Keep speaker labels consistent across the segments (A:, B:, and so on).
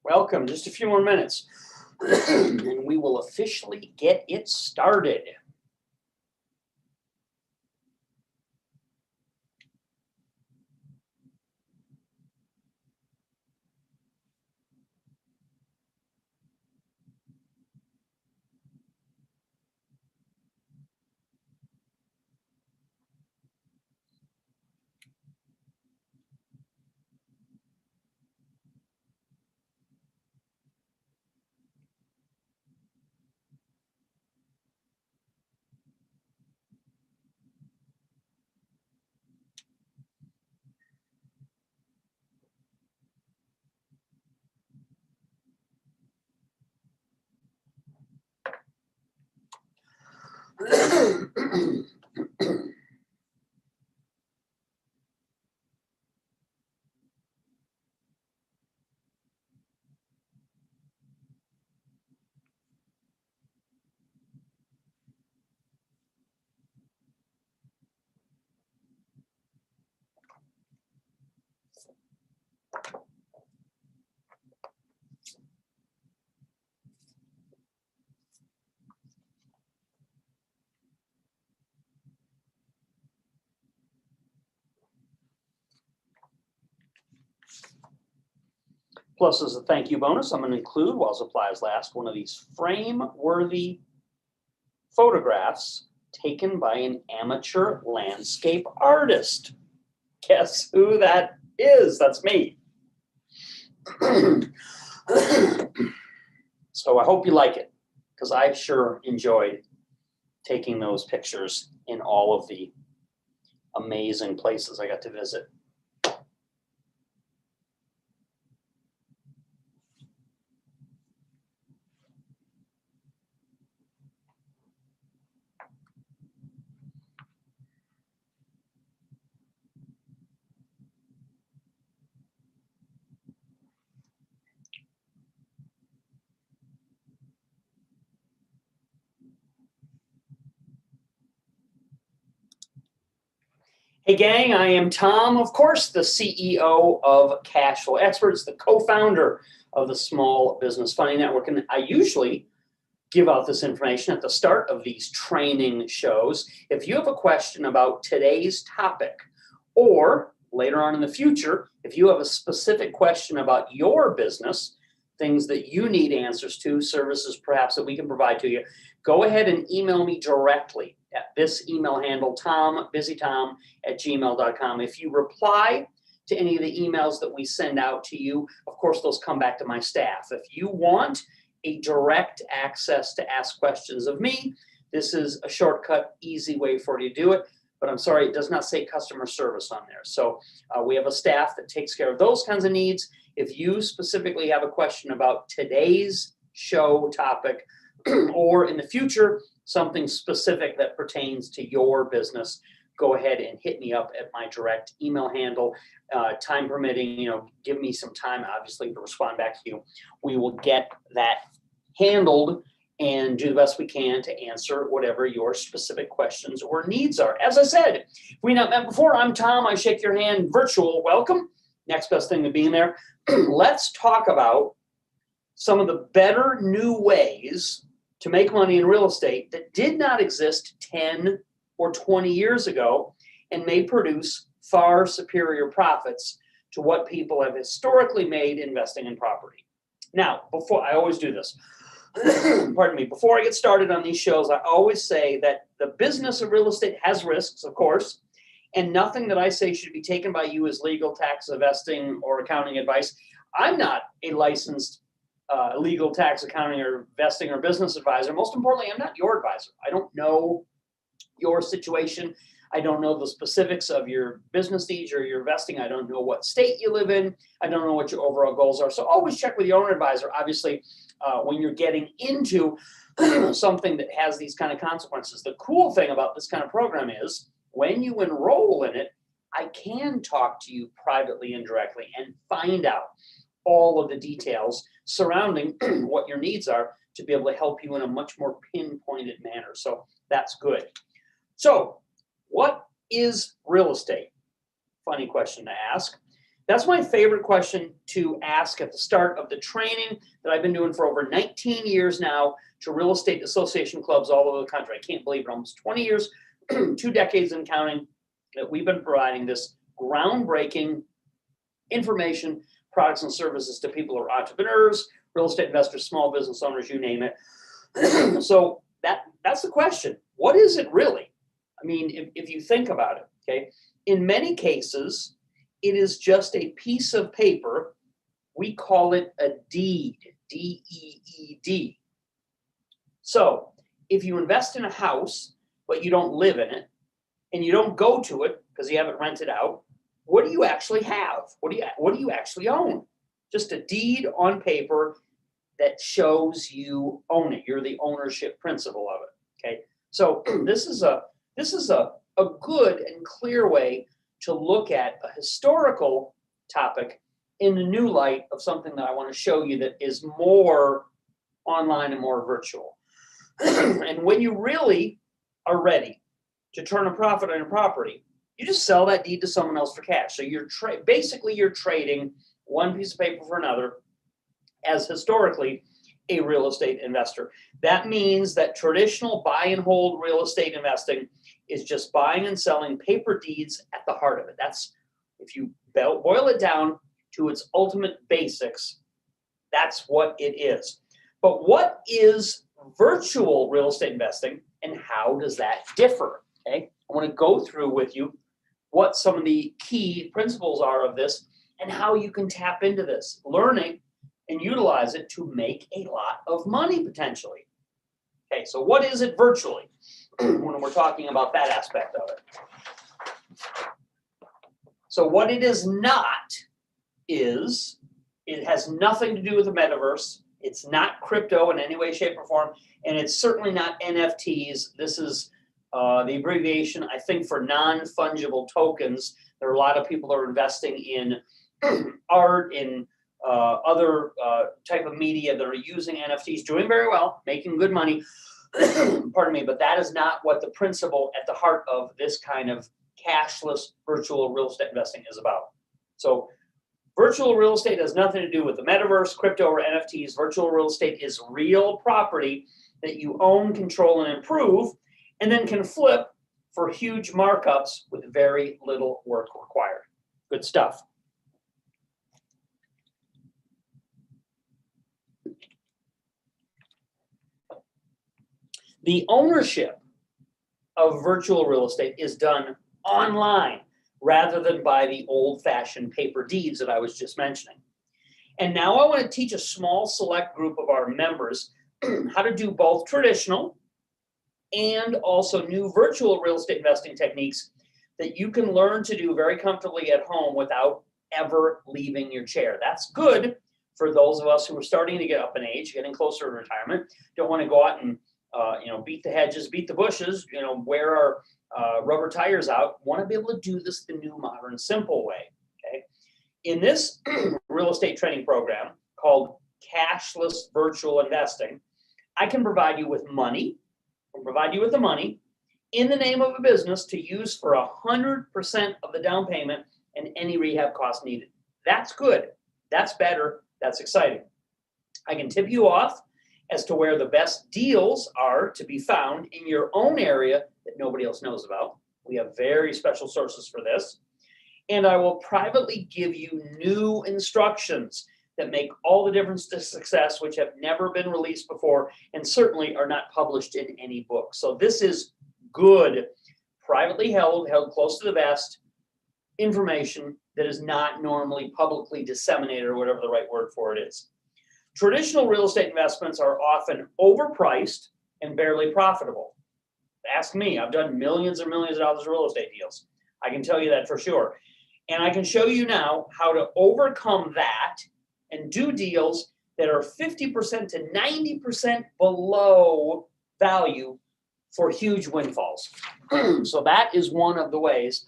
A: Welcome. Just a few more minutes, and we will officially get it started. Plus, as a thank you bonus, I'm going to include, while supplies last, one of these frame-worthy photographs taken by an amateur landscape artist. Guess who that is? That's me. So I hope you like it, because I sure enjoyed taking those pictures in all of the amazing places I got to visit. Hey gang, I am Tom, of course, the CEO of Cashflow Experts, the co-founder of the Small Business Funding Network, and I usually give out this information at the start of these training shows. If you have a question about today's topic, or later on in the future, if you have a specific question about your business, things that you need answers to, services perhaps that we can provide to you, go ahead and email me directly at this email handle, busytom@gmail.com. If you reply to any of the emails that we send out to you, of course, those come back to my staff. If you want a direct access to ask questions of me, this is a shortcut, easy way for you to do it. But I'm sorry, it does not say customer service on there. So we have a staff that takes care of those kinds of needs. If you specifically have a question about today's show topic, or in the future, something specific that pertains to your business, go ahead and hit me up at my direct email handle. Time permitting, give me some time, obviously, to respond back to you. We will get that handled and do the best we can to answer whatever your specific questions or needs are. As I said, if we not met before, I'm Tom. I shake your hand, virtual welcome. Next best thing to being there. Let's talk about some of the better new ways to make money in real estate that did not exist 10 or 20 years ago and may produce far superior profits to what people have historically made investing in property. Now, before I always do this, pardon me, before I get started on these shows, I always say that the business of real estate has risks, of course, and nothing that I say should be taken by you as legal, tax, investing, or accounting advice. I'm not a licensed legal, tax, accounting, or investing or business advisor. Most importantly, I'm not your advisor. I don't know your situation. I don't know the specifics of your business needs or your investing. I don't know what state you live in. I don't know what your overall goals are. So always check with your own advisor, obviously, when you're getting into something that has these kind of consequences. The cool thing about this kind of program is when you enroll in it, I can talk to you privately and directly and find out all of the details surrounding what your needs are to be able to help you in a much more pinpointed manner. So that's good. So what is real estate? Funny question to ask. That's my favorite question to ask at the start of the training that I've been doing for over 19 years now to real estate association clubs all over the country. I can't believe it, almost 20 years, 2 decades and counting, that we've been providing this groundbreaking information, products and services to people who are entrepreneurs, real estate investors, small business owners, you name it. So that's the question. What is it really? I mean, if you think about it, okay, in many cases, it is just a piece of paper. We call it a deed, D-E-E-D. So if you invest in a house, but you don't live in it, and you don't go to it because you haven't rented out, what do you actually have? What do you actually own? Just a deed on paper that shows you own it. You're the ownership principle of it. Okay. So this is a good and clear way to look at a historical topic in the new light of something that I want to show you that is more online and more virtual. And when you really are ready to turn a profit on a property, you just sell that deed to someone else for cash. So you're basically trading one piece of paper for another as historically a real estate investor. That means that traditional buy and hold real estate investing is just buying and selling paper deeds at the heart of it. That's, if you boil it down to its ultimate basics, that's what it is. But what is virtual real estate investing and how does that differ? Okay, I want to go through with you what some of the key principles are of this and how you can tap into this, learning and utilize it to make a lot of money potentially. Okay, so what is it virtually when we're talking about that aspect of it? So what it is not is, it has nothing to do with the metaverse. It's not crypto in any way, shape, or form, and it's certainly not NFTs. This is the abbreviation, I think, for non-fungible tokens. There are a lot of people that are investing in art, in other type of media that are using NFTs, doing very well, making good money. Pardon me, but that is not what the principle at the heart of this kind of cashless virtual real estate investing is about. So virtual real estate has nothing to do with the metaverse, crypto, or NFTs. Virtual real estate is real property that you own, control, and improve, and then can flip for huge markups with very little work required. Good stuff. The ownership of virtual real estate is done online rather than by the old-fashioned paper deeds that I was just mentioning. And now I want to teach a small select group of our members how to do both traditional and also new virtual real estate investing techniques that you can learn to do very comfortably at home without ever leaving your chair. That's good for those of us who are starting to get up in age, getting closer to retirement, don't want to go out and beat the hedges, beat the bushes, wear our rubber tires out. Want to be able to do this the new, modern, simple way. Okay. In this real estate training program called Cashless Virtual Investing, I can provide you with money, the money in the name of a business to use for 100% of the down payment and any rehab costs needed. That's good. That's better. That's exciting. I can tip you off as to where the best deals are to be found in your own area that nobody else knows about. We have very special sources for this. And I will privately give you new instructions that make all the difference to success, which have never been released before and certainly are not published in any book. So this is good, privately held close to the vest information that is not normally publicly disseminated, or whatever the right word for it is. Traditional real estate investments are often overpriced and barely profitable. Ask me, I've done millions and millions of dollars of real estate deals. I can tell you that for sure. And I can show you now how to overcome that and do deals that are 50% to 90% below value for huge windfalls. So that is one of the ways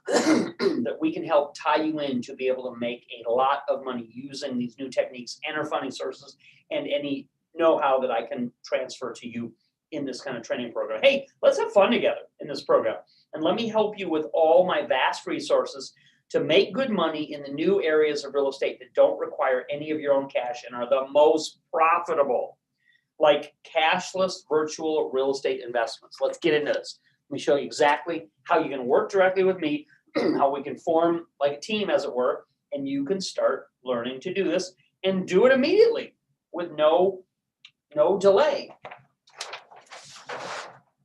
A: that we can help tie you in to be able to make a lot of money using these new techniques and our funding sources and any know-how that I can transfer to you in this kind of training program. Hey, let's have fun together in this program. And let me help you with all my vast resources to make good money in the new areas of real estate that don't require any of your own cash and are the most profitable, like cashless virtual real estate investments. Let's get into this. Let me show you exactly how you can work directly with me, how we can form like a team, as it were, and you can start learning to do this and do it immediately with no delay.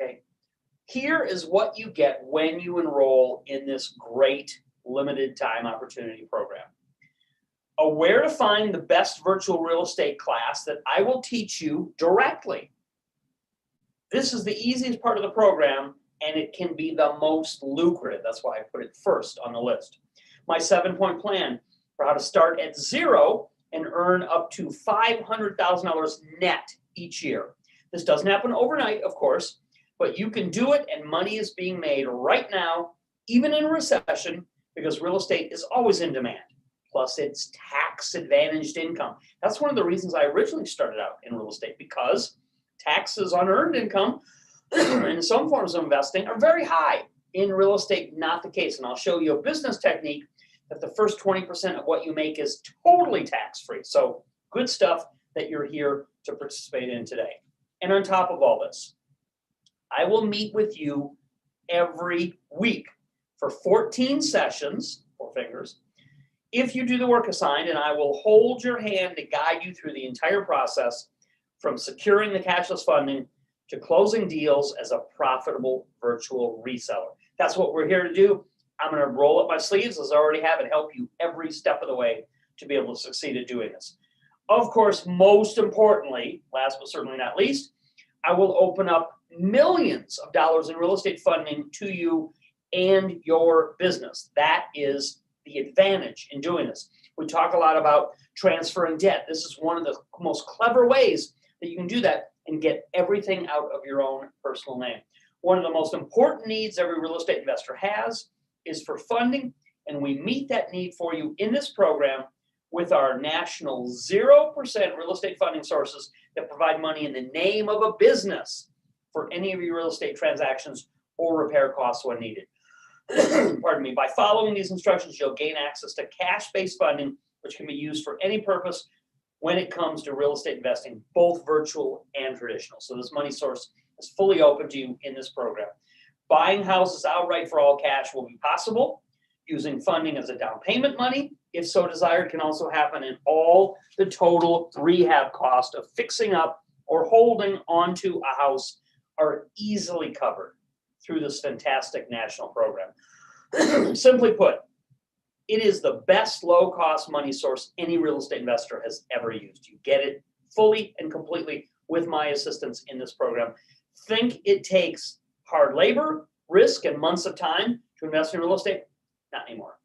A: Okay. Here is what you get when you enroll in this great limited time opportunity program. A where to find the best virtual real estate class that I will teach you directly. This is the easiest part of the program, and it can be the most lucrative. That's why I put it first on the list. My 7-point plan for how to start at zero and earn up to $500,000 net each year. This doesn't happen overnight, of course, but you can do it, and money is being made right now, even in a recession, because real estate is always in demand. Plus, it's tax-advantaged income. That's one of the reasons I originally started out in real estate, because taxes on earned income in some forms of investing are very high. In real estate, not the case. And I'll show you a business technique that the first 20% of what you make is totally tax-free. So good stuff that you're here to participate in today. And on top of all this, I will meet with you every week for 14 sessions, 4 fingers, if you do the work assigned, and I will hold your hand to guide you through the entire process from securing the cashless funding to closing deals as a profitable virtual reseller. That's what we're here to do. I'm going to roll up my sleeves, as I already have, and help you every step of the way to be able to succeed at doing this. Of course, most importantly, last but certainly not least, I will open up millions of dollars in real estate funding to you and your business. That is the advantage in doing this. We talk a lot about transferring debt. This is one of the most clever ways that you can do that and get everything out of your own personal name. One of the most important needs every real estate investor has is for funding, and we meet that need for you in this program with our national 0% real estate funding sources that provide money in the name of a business for any of your real estate transactions or repair costs when needed. Pardon me. By following these instructions, you'll gain access to cash-based funding, which can be used for any purpose when it comes to real estate investing, both virtual and traditional. So this money source is fully open to you in this program. Buying houses outright for all cash will be possible. Using funding as a down payment money, if so desired, can also happen, and all the total rehab cost of fixing up or holding onto a house are easily covered through this fantastic national program. Simply put, it is the best low-cost money source any real estate investor has ever used. You get it fully and completely with my assistance in this program. Think it takes hard labor, risk, and months of time to invest in real estate? Not anymore.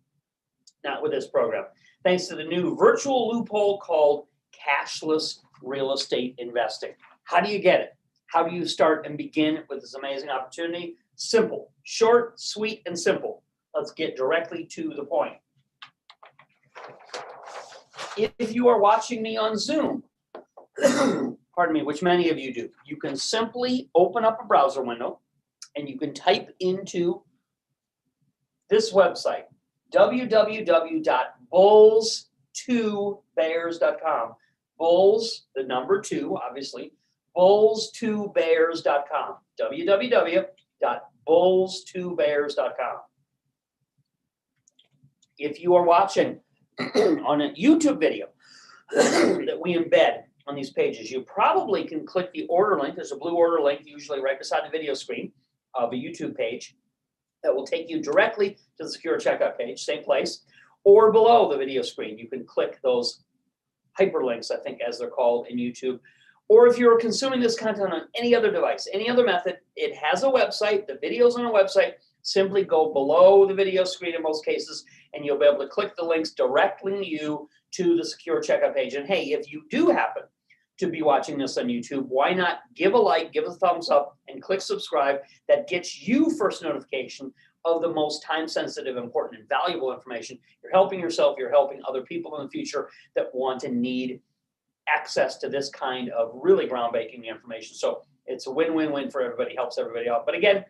A: Not with this program. Thanks to the new virtual loophole called cashless real estate investing. How do you get it? How do you start and begin with this amazing opportunity? Simple, short, sweet, and simple. Let's get directly to the point. If you are watching me on Zoom, pardon me, which many of you do, you can simply open up a browser window and you can type into this website, www.bulls2bears.com. Bulls, the number 2, obviously, bulls2bears.com. www.bulls2bears.com. If you are watching on a YouTube video that we embed on these pages, you probably can click the order link. There's a blue order link usually right beside the video screen of a YouTube page that will take you directly to the secure checkout page, same place, or below the video screen. You can click those hyperlinks, I think, as they're called in YouTube. Or if you're consuming this content on any other device, any other method, it has a website. The video's on a website. Simply go below the video screen in most cases, and you'll be able to click the links directly you to the secure checkout page. And hey, if you do happen to be watching this on YouTube, why not give a like, give a thumbs up, and click subscribe? That gets you first notification of the most time-sensitive, important, and valuable information. You're helping yourself, you're helping other people in the future that want and need access to this kind of really groundbreaking information. So it's a win-win-win for everybody, helps everybody out. But again,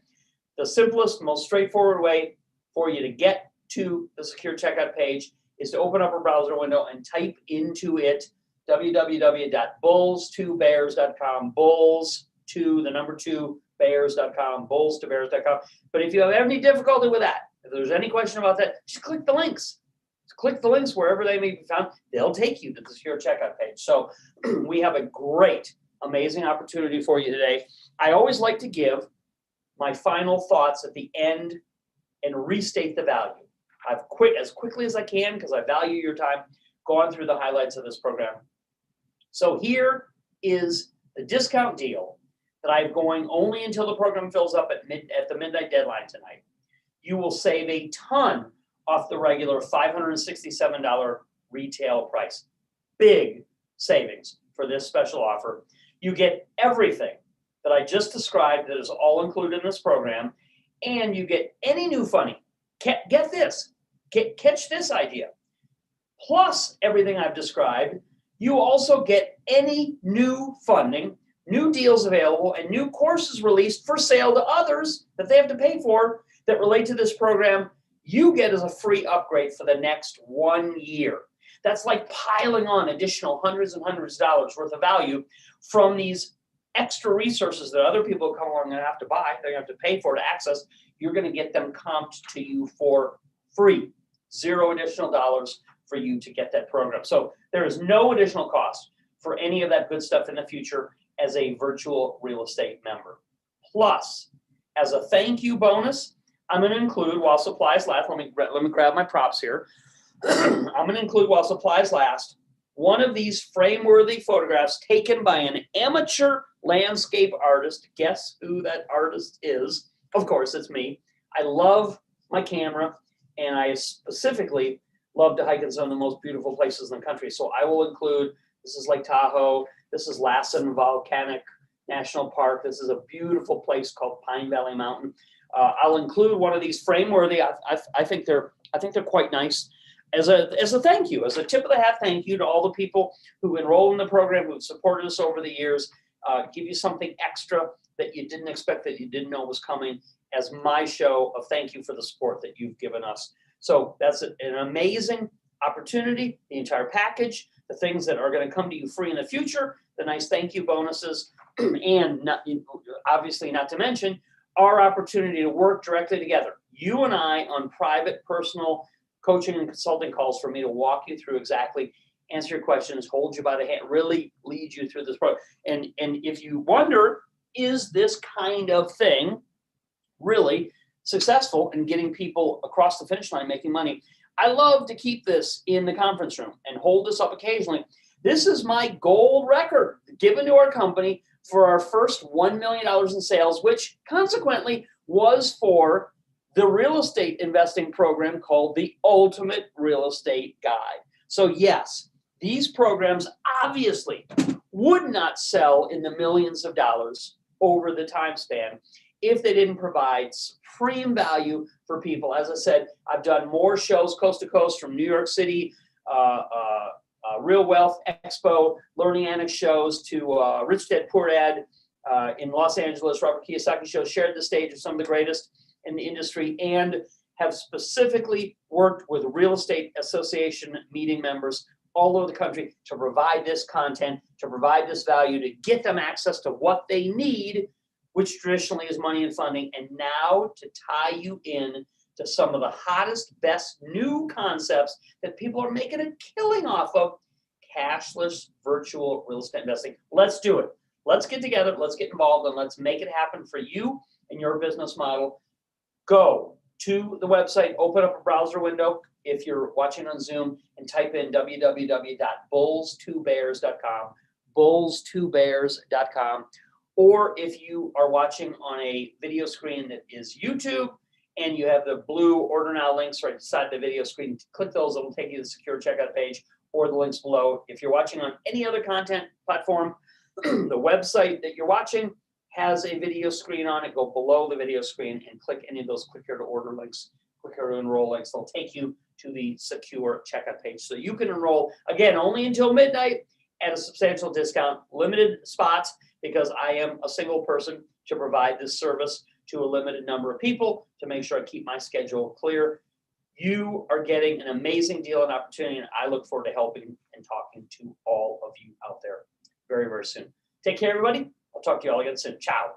A: the simplest, most straightforward way for you to get to the secure checkout page is to open up a browser window and type into it www.bulls2bears.com, bulls2bears.com, bulls2bears.com. But if you have any difficulty with that, if there's any question about that, just click the links. Just click the links wherever they may be found. They'll take you to the secure checkout page. So we have a great, amazing opportunity for you today. I always like to give my final thoughts at the end and restate the value. I've quit as quickly as I can because I value your time, gone through the highlights of this program. So here is the discount deal that I'm going only until the program fills up at the midnight deadline tonight. You will save a ton off the regular $567 retail price. Big savings for this special offer. You get everything that I just described that is all included in this program, and you get any new funding. Get this. Catch this idea. Plus everything I've described, you also get any new funding, new deals available, and new courses released for sale to others that they have to pay for that relate to this program. You get as a free upgrade for the next 1 year. That's like piling on additional hundreds and hundreds of dollars worth of value from these extra resources that other people come along and have to buy, they have to pay for to access. You're going to get them comped to you for free. Zero additional dollars for you to get that program. So there is no additional cost for any of that good stuff in the future as a virtual real estate member. Plus, as a thank you bonus, I'm going to include, while supplies last, let me grab my props here. I'm going to include, while supplies last, one of these frame-worthy photographs taken by an amateur landscape artist. Guess who that artist is? Of course, it's me. I love my camera, and I specifically love to hike in some of the most beautiful places in the country. So I will include, this is Lake Tahoe, this is Lassen Volcanic National Park, this is a beautiful place called Pine Valley Mountain. I'll include one of these frame-worthy. I think they're quite nice. As a thank you, as a tip of the hat thank you to all the people who enroll in the program, who've supported us over the years, give you something extra that you didn't expect, that you didn't know was coming, as my show of thank you for the support that you've given us. So that's an amazing opportunity, the entire package, the things that are going to come to you free in the future, the nice thank you bonuses, and obviously not to mention our opportunity to work directly together, you and I, on private, personal coaching and consulting calls for me to walk you through exactly, answer your questions, hold you by the hand, really lead you through this program. And if you wonder, is this kind of thing really successful in getting people across the finish line making money? I love to keep this in the conference room and hold this up occasionally. This is my gold record given to our company for our first $1 million in sales, which consequently was for the real estate investing program called the Ultimate Real Estate Guide. So yes, these programs obviously would not sell in the millions of dollars over the time span if they didn't provide supreme value for people. As I said, I've done more shows coast to coast, from New York City, Real Wealth Expo, Learning Annex shows, to Rich Dad Poor Dad in Los Angeles. Robert Kiyosaki shows, shared the stage with some of the greatest in the industry, and have specifically worked with real estate association meeting members all over the country to provide this content, to provide this value, to get them access to what they need, which traditionally is money and funding, and now to tie you in to some of the hottest, best new concepts that people are making a killing off of: cashless virtual real estate investing. Let's do it. Let's get together, let's get involved, and let's make it happen for you and your business model. Go to the website, open up a browser window if you're watching on Zoom, and type in www.bulls2bears.com, bulls2bears.com. Or if you are watching on a video screen that is YouTube, and you have the blue Order Now links right beside the video screen, click those, it'll take you to the secure checkout page, or the links below. If you're watching on any other content platform, the website that you're watching has a video screen on it. Go below the video screen and click any of those click here to order links, click here to enroll links. They'll take you to the secure checkout page. So you can enroll, again, only until midnight at a substantial discount, limited spots, because I am a single person to provide this service to a limited number of people to make sure I keep my schedule clear. You are getting an amazing deal and opportunity, and I look forward to helping and talking to all of you out there very, very soon. Take care, everybody. I'll talk to you all again soon. Ciao.